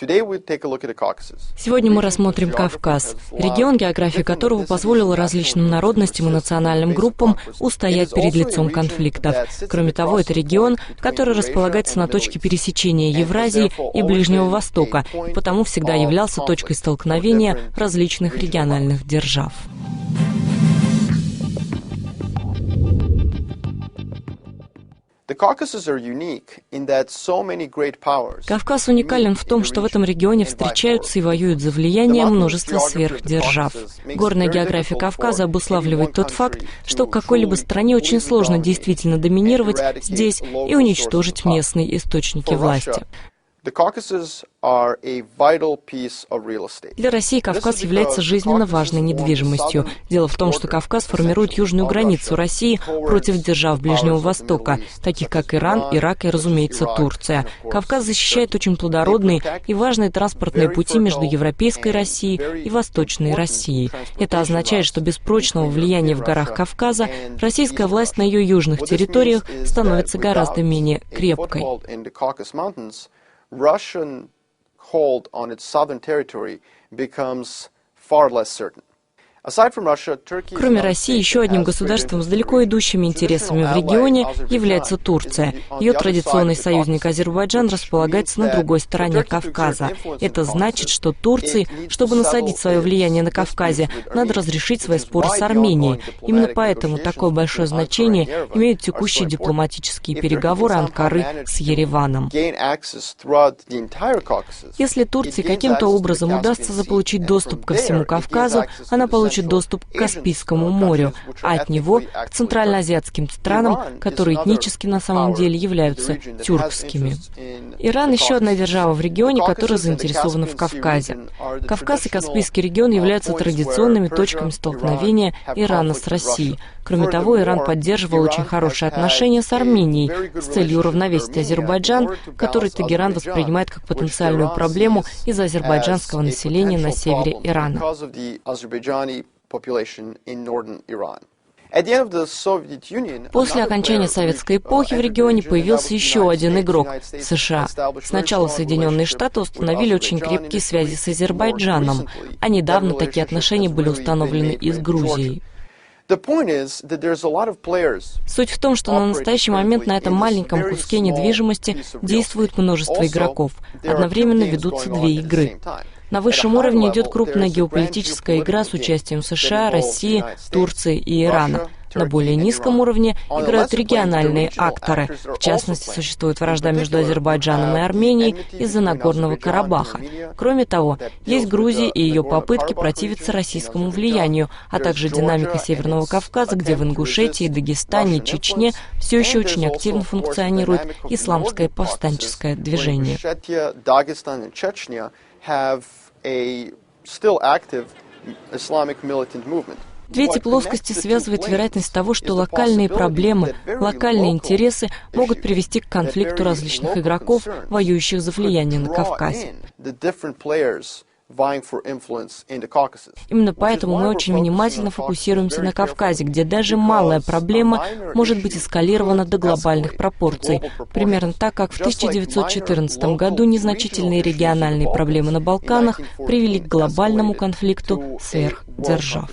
Сегодня мы рассмотрим Кавказ, регион, география которого позволила различным народностям и национальным группам устоять перед лицом конфликтов. Кроме того, это регион, который располагается на точке пересечения Евразии и Ближнего Востока, и потому всегда являлся точкой столкновения различных региональных держав. Кавказ уникален в том, что в этом регионе встречаются и воюют за влияние множество сверхдержав. Горная география Кавказа обуславливает тот факт, что какой-либо стране очень сложно действительно доминировать здесь и уничтожить местные источники власти. Для России Кавказ является жизненно важной недвижимостью. Дело в том, что Кавказ формирует южную границу России против держав Ближнего Востока, таких как Иран, Ирак и, разумеется, Турция. Кавказ защищает очень плодородные и важные транспортные пути между Европейской Россией и Восточной Россией. Это означает, что без прочного влияния в горах Кавказа российская власть на ее южных территориях становится гораздо менее крепкой. Russian hold on its southern territory becomes far less certain. Кроме России, еще одним государством с далеко идущими интересами в регионе является Турция. Ее традиционный союзник Азербайджан располагается на другой стороне Кавказа. Это значит, что Турции, чтобы насадить свое влияние на Кавказе, надо разрешить свои споры с Арменией. Именно поэтому такое большое значение имеют текущие дипломатические переговоры Анкары с Ереваном. Если Турции каким-то образом удастся заполучить доступ ко всему Кавказу, она получит доступ к Каспийскому морю, а от него к центральноазиатским странам, которые этнически на самом деле являются тюркскими. Иран – еще одна держава в регионе, которая заинтересована в Кавказе. Кавказ и Каспийский регион являются традиционными точками столкновения Ирана с Россией. Кроме того, Иран поддерживал очень хорошие отношения с Арменией с целью уравновесить Азербайджан, который Тегеран воспринимает как потенциальную проблему из-за азербайджанского населения на севере Ирана. После окончания советской эпохи в регионе появился еще один игрок – США. Сначала Соединенные Штаты установили очень крепкие связи с Азербайджаном, а недавно такие отношения были установлены и с Грузией. Суть в том, что на настоящий момент на этом маленьком куске недвижимости действует множество игроков. Одновременно ведутся две игры. На высшем уровне идет крупная геополитическая игра с участием США, России, Турции и Ирана. На более низком уровне играют региональные акторы. В частности, существует вражда между Азербайджаном и Арменией из-за Нагорного Карабаха. Кроме того, есть Грузия и ее попытки противиться российскому влиянию, а также динамика Северного Кавказа, где в Ингушетии, Дагестане и Чечне все еще очень активно функционирует исламское повстанческое движение. Две эти плоскости связывает вероятность того, что локальные проблемы, локальные интересы могут привести к конфликту различных игроков, воюющих за влияние на Кавказе. Именно поэтому мы очень внимательно фокусируемся на Кавказе, где даже малая проблема может быть эскалирована до глобальных пропорций. Примерно так, как в 1914 году незначительные региональные проблемы на Балканах привели к глобальному конфликту сверхдержав.